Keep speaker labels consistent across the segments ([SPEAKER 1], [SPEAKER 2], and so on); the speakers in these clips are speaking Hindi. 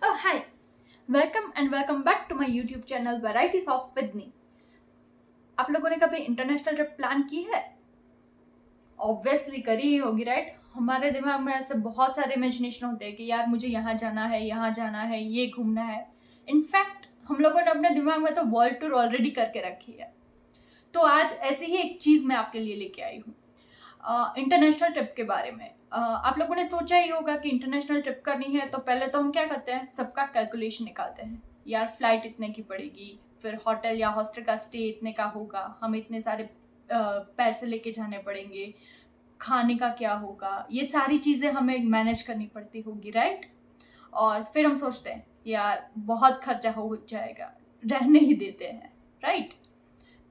[SPEAKER 1] Oh, hi. Welcome and welcome back to my YouTube channel Varieties of Vidni. आप लोगों ने कभी इंटरनेशनल ट्रिप प्लान की है? ऑब्वियसली करी ही होगी, राइट? हमारे दिमाग में ऐसे बहुत सारे इमेजिनेशन होते हैं कि यार मुझे यहाँ जाना है, यहाँ जाना है, ये घूमना है. इनफैक्ट हम लोगों ने अपने दिमाग में तो वर्ल्ड टूर ऑलरेडी करके रखी है. तो आज ऐसी ही एक चीज़ मैं आपके लिए लेके आई हूँ इंटरनेशनल ट्रिप के बारे में. आप लोगों ने सोचा ही होगा कि इंटरनेशनल ट्रिप करनी है तो पहले तो हम क्या करते हैं, सबका कैलकुलेशन निकालते हैं. यार फ्लाइट इतने की पड़ेगी, फिर होटल या हॉस्टल का स्टे इतने का होगा, हम इतने सारे पैसे लेके जाने पड़ेंगे, खाने का क्या होगा, ये सारी चीज़ें हमें मैनेज करनी पड़ती होगी, राइट? और फिर हम सोचते हैं यार बहुत खर्चा हो जाएगा, रहने ही देते हैं, राइट?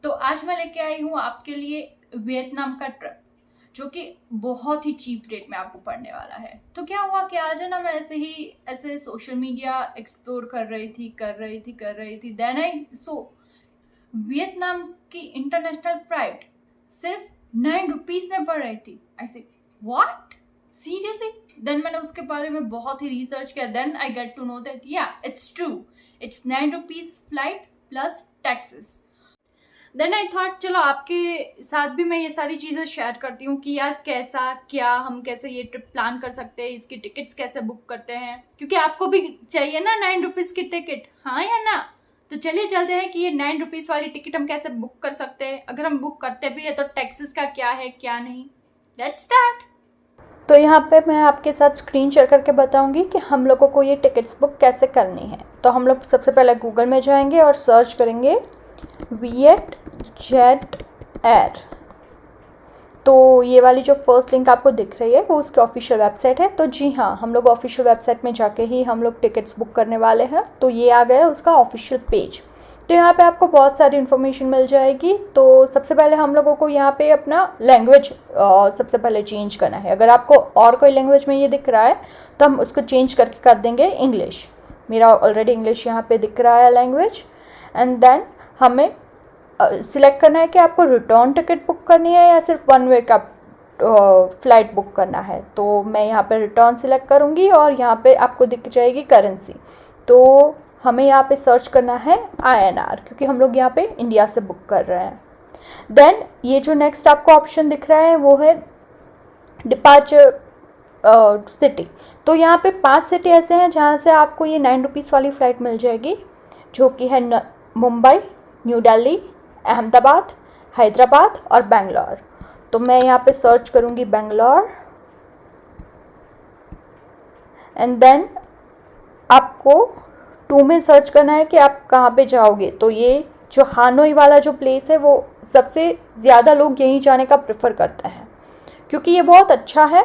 [SPEAKER 1] तो आज मैं लेके आई हूँ आपके लिए वियतनाम का ट्रिप, जो कि बहुत ही चीप रेट में आपको पड़ने वाला है. तो क्या हुआ कि आज है ना, मैं ऐसे सोशल मीडिया एक्सप्लोर कर रही थी देन आई सो वियतनाम की इंटरनेशनल फ्लाइट सिर्फ 9 रुपीज में पड़ रही थी. आई से व्हाट, सीरियसली? देन मैंने उसके बारे में बहुत ही रिसर्च किया. Then I get to know that yeah it's true, it's 9 rupees flight plus taxes. Then I thought चलो आपके साथ भी मैं ये सारी चीज़ें शेयर करती हूँ कि यार हम कैसे ये ट्रिप प्लान कर सकते हैं, इसकी टिकट्स कैसे बुक करते हैं, क्योंकि आपको भी चाहिए ना 9 रुपीज़ की टिकट, हाँ या ना? तो चलिए चलते हैं कि ये 9 रुपीज़ वाली टिकट हम कैसे बुक कर सकते हैं. अगर हम बुक करते भी है तो टैक्सेस का क्या है क्या नहीं. Let's start. तो यहाँ पे मैं आपके साथ स्क्रीन शेयर करके बताऊंगी कि हम लोगों को ये टिकट्स बुक कैसे करनी है. तो हम लोग सबसे पहले गूगल में जाएंगे और सर्च करेंगे वियट जेट एयर. तो ये वाली जो फर्स्ट लिंक आपको दिख रही है वो उसकी ऑफिशियल वेबसाइट है. तो जी हाँ, हम लोग ऑफिशियल वेबसाइट में जाके ही हम लोग टिकट्स बुक करने वाले हैं. तो ये आ गया उसका ऑफिशियल पेज. तो यहाँ पे आपको बहुत सारी इन्फॉर्मेशन मिल जाएगी. तो सबसे पहले हम लोगों को यहाँ पे अपना लैंग्वेज सबसे पहले चेंज करना है. अगर आपको और कोई लैंग्वेज में ये दिख रहा है तो हम उसको चेंज करके कर देंगे इंग्लिश. मेरा ऑलरेडी इंग्लिश यहाँ पे दिख रहा है लैंग्वेज. एंड देन हमें सिलेक्ट करना है कि आपको रिटर्न टिकट बुक करनी है या सिर्फ वन वे का फ्लाइट बुक करना है. तो मैं यहाँ पे रिटर्न सिलेक्ट करूँगी और यहाँ पे आपको दिख जाएगी करेंसी. तो हमें यहाँ पे सर्च करना है INR, क्योंकि हम लोग यहाँ पे इंडिया से बुक कर रहे हैं. देन ये जो नेक्स्ट आपको ऑप्शन दिख रहा है वो है डिपार्चर सिटी. तो यहाँ पे 5 सिटी ऐसे हैं जहाँ से आपको ये 9 रुपीज़ वाली फ़्लाइट मिल जाएगी, जो कि है मुंबई, न्यू दिल्ली, अहमदाबाद, हैदराबाद और बेंगलोर. तो मैं यहाँ पे सर्च करूँगी बेंगलोर. एंड देन आपको 2 में सर्च करना है कि आप कहाँ पे जाओगे. तो ये जो हानोई वाला जो प्लेस है वो सबसे ज़्यादा लोग यहीं जाने का प्रेफर करते हैं, क्योंकि ये बहुत अच्छा है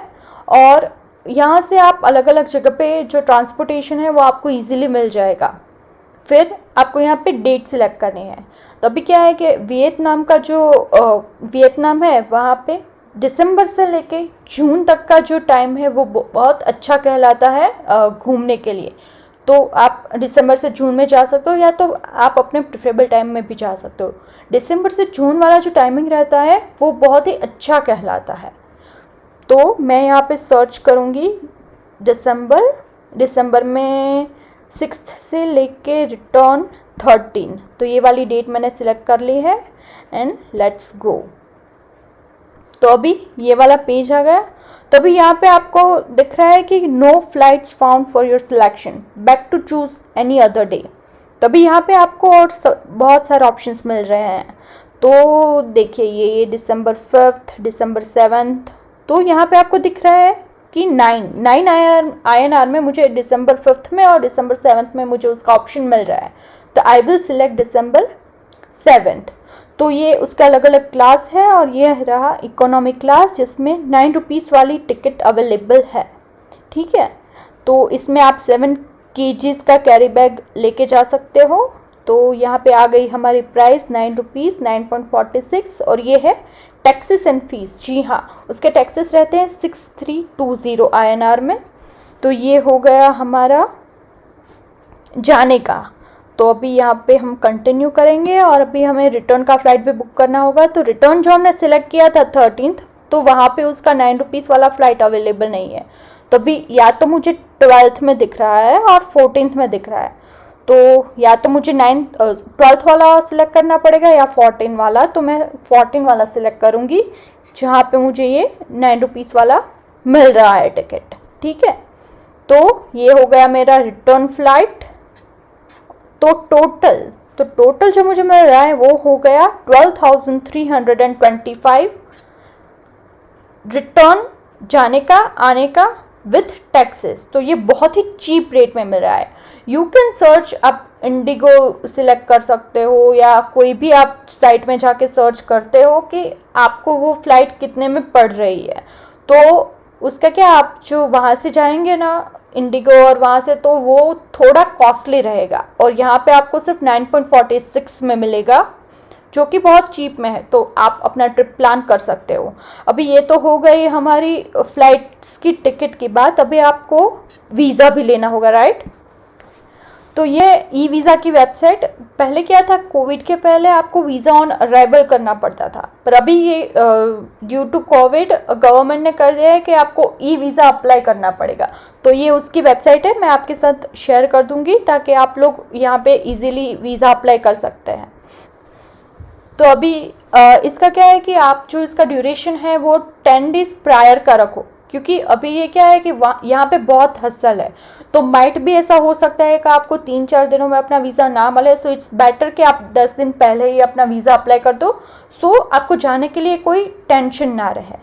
[SPEAKER 1] और यहाँ से आप अलग अलग जगह पे जो ट्रांसपोर्टेशन है वो आपको इजीली मिल जाएगा. फिर आपको यहाँ पे डेट सिलेक्ट करनी है. तो अभी क्या है कि वियतनाम का जो वियतनाम है वहाँ पे दिसंबर से लेके जून तक का जो टाइम है वो बहुत अच्छा कहलाता है घूमने के लिए. तो आप दिसंबर से जून में जा सकते हो या तो आप अपने प्रेफरेबल टाइम में भी जा सकते हो. दिसंबर से जून वाला जो टाइमिंग रहता है वो बहुत ही अच्छा कहलाता है. तो मैं यहाँ पे सर्च करूँगी दिसंबर में 6 से लेके रिटर्न 13. तो ये वाली डेट मैंने सिलेक्ट कर ली है एंड लेट्स गो. तो अभी ये वाला पेज आ गया. तो अभी यहाँ पे आपको दिख रहा है कि no flights found for your selection, back to choose any other day. तो अभी यहाँ पे आपको और बहुत सारे ऑप्शंस मिल रहे हैं. तो देखिए ये दिसंबर 5, दिसंबर 7. तो यहाँ पे आपको दिख रहा है कि 9 INR में मुझे दिसंबर 5 में और दिसंबर 7 में मुझे उसका ऑप्शन मिल रहा है. तो आई विल सिलेक्ट दिसंबर 7. तो ये उसका अलग अलग क्लास है और ये रहा इकोनॉमिक क्लास, जिसमें 9 रुपीज़ वाली टिकट अवेलेबल है. ठीक है. तो इसमें आप 7 kgs का कैरी बैग लेके जा सकते हो. तो यहाँ पे आ गई हमारी प्राइस 9 रुपीज़ 9.46. और ये है टैक्सेस एंड फीस. जी हाँ, उसके टैक्सेस रहते हैं 6320 INR में. तो ये हो गया हमारा जाने का. तो अभी यहाँ पे हम कंटिन्यू करेंगे और अभी हमें रिटर्न का फ़्लाइट भी बुक करना होगा. तो रिटर्न जो हमने सिलेक्ट किया था 13th, तो वहाँ पे उसका 9 रुपीज़ वाला फ़्लाइट अवेलेबल नहीं है। तो अभी या तो मुझे 12th में दिख रहा है और 14th में दिख रहा है, तो या तो मुझे 12th वाला सिलेक्ट करना पड़ेगा या 14 वाला। तो मैं 14 वाला सिलेक्ट करूँगी जहाँ पे मुझे ये 9 रुपीज़ वाला मिल रहा है टिकट। ठीक है, तो ये हो गया मेरा रिटर्न फ्लाइट। तो टोटल जो मुझे मिल रहा है वो हो गया 12,325 रिटर्न जाने का आने का विथ टैक्सेस। तो ये बहुत ही चीप रेट में मिल रहा है। यू कैन सर्च, आप इंडिगो सिलेक्ट कर सकते हो या कोई भी आप साइट में जाके सर्च करते हो कि आपको वो फ्लाइट कितने में पड़ रही है। तो उसका क्या, आप जो वहाँ से जाएंगे ना इंडिगो और वहाँ से, तो वो थोड़ा कॉस्टली रहेगा और यहाँ पे आपको सिर्फ 9.46 में मिलेगा, जो कि बहुत चीप में है। तो आप अपना ट्रिप प्लान कर सकते हो। अभी ये तो हो गई हमारी फ़्लाइट्स की टिकट की बात। अभी आपको वीज़ा भी लेना होगा, राइट। तो ये ई वीज़ा की वेबसाइट, पहले क्या था, कोविड के पहले आपको वीज़ा ऑन अराइवल करना पड़ता था, पर अभी ये ड्यू टू कोविड गवर्नमेंट ने कर दिया है कि आपको ई वीज़ा अप्लाई करना पड़ेगा। तो ये उसकी वेबसाइट है, मैं आपके साथ शेयर कर दूंगी ताकि आप लोग यहाँ पे इजीली वीज़ा अप्लाई कर सकते हैं। तो अभी इसका क्या है कि आप जो इसका ड्यूरेशन है वो 10 डेज़ प्रायर का रखो, क्योंकि अभी ये क्या है कि यहाँ पे बहुत हसल है। तो माइट भी ऐसा हो सकता है कि आपको 3-4 दिनों में अपना वीज़ा ना मिले। सो इट्स बेटर कि आप 10 दिन पहले ही अपना वीज़ा अप्लाई कर दो, सो आपको जाने के लिए कोई टेंशन ना रहे।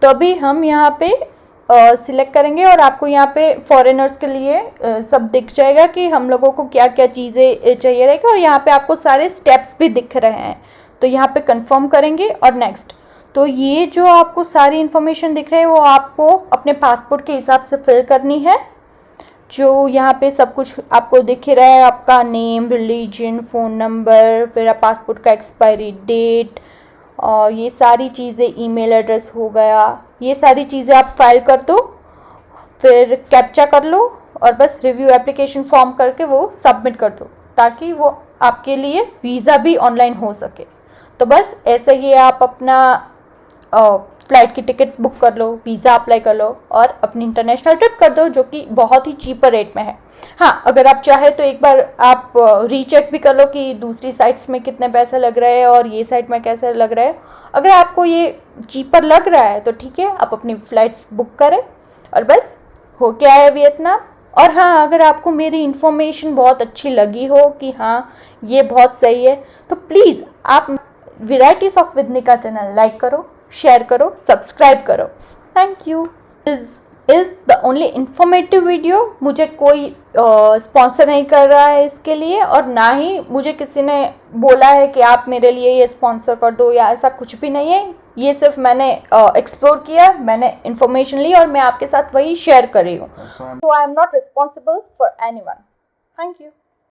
[SPEAKER 1] तो अभी हम यहाँ पे सिलेक्ट करेंगे और आपको यहाँ पे फॉरेनर्स के लिए सब दिख जाएगा कि हम लोगों को क्या क्या चीज़ें चाहिए रहेगा, और यहाँ पे आपको सारे स्टेप्स भी दिख रहे हैं। तो यहाँ पे कंफर्म करेंगे और नेक्स्ट। तो ये जो आपको सारी इन्फॉर्मेशन दिख रही है वो आपको अपने पासपोर्ट के हिसाब से फिल करनी है। जो यहाँ पे सब कुछ आपको दिख रहा है, आपका नेम, रिलीजन, फ़ोन नंबर, फिर पासपोर्ट का एक्सपायरी डेट और ये सारी चीज़ें, ईमेल एड्रेस हो गया, ये सारी चीज़ें आप फाइल कर दो, फिर कैप्चा कर लो और बस रिव्यू एप्लीकेशन फॉर्म करके वो सबमिट कर दो, ताकि वो आपके लिए वीज़ा भी ऑनलाइन हो सके। तो बस ऐसे ही आप अपना फ़्लाइट की टिकट्स बुक कर लो, वीज़ा अप्लाई कर लो और अपनी इंटरनेशनल ट्रिप कर दो, जो कि बहुत ही चीपर रेट में है। हाँ, अगर आप चाहे तो एक बार आप रीचेक भी कर लो कि दूसरी साइट्स में कितने पैसे लग रहे हैं और ये साइट में कैसे लग रहा है। अगर आपको ये चीपर लग रहा है तो ठीक है, आप अपनी फ़्लाइट्स बुक करें और बस हो क्या है वियतनाम। और हाँ, अगर आपको मेरी इन्फॉर्मेशन बहुत अच्छी लगी हो कि हाँ ये बहुत सही है, तो प्लीज़ आप वेराइटीज़ ऑफ विदनी का चैनल लाइक करो, शेयर करो, सब्सक्राइब करो। Thank you. This is the only informative video. मुझे कोई स्पॉन्सर नहीं कर रहा है इसके लिए, और ना ही मुझे किसी ने बोला है कि आप मेरे लिए ये स्पॉन्सर कर दो, या ऐसा कुछ भी नहीं है। ये सिर्फ मैंने एक्सप्लोर किया, मैंने इन्फॉर्मेशन ली और मैं आपके साथ वही शेयर कर रही हूँ। So I am not responsible for anyone. Thank you.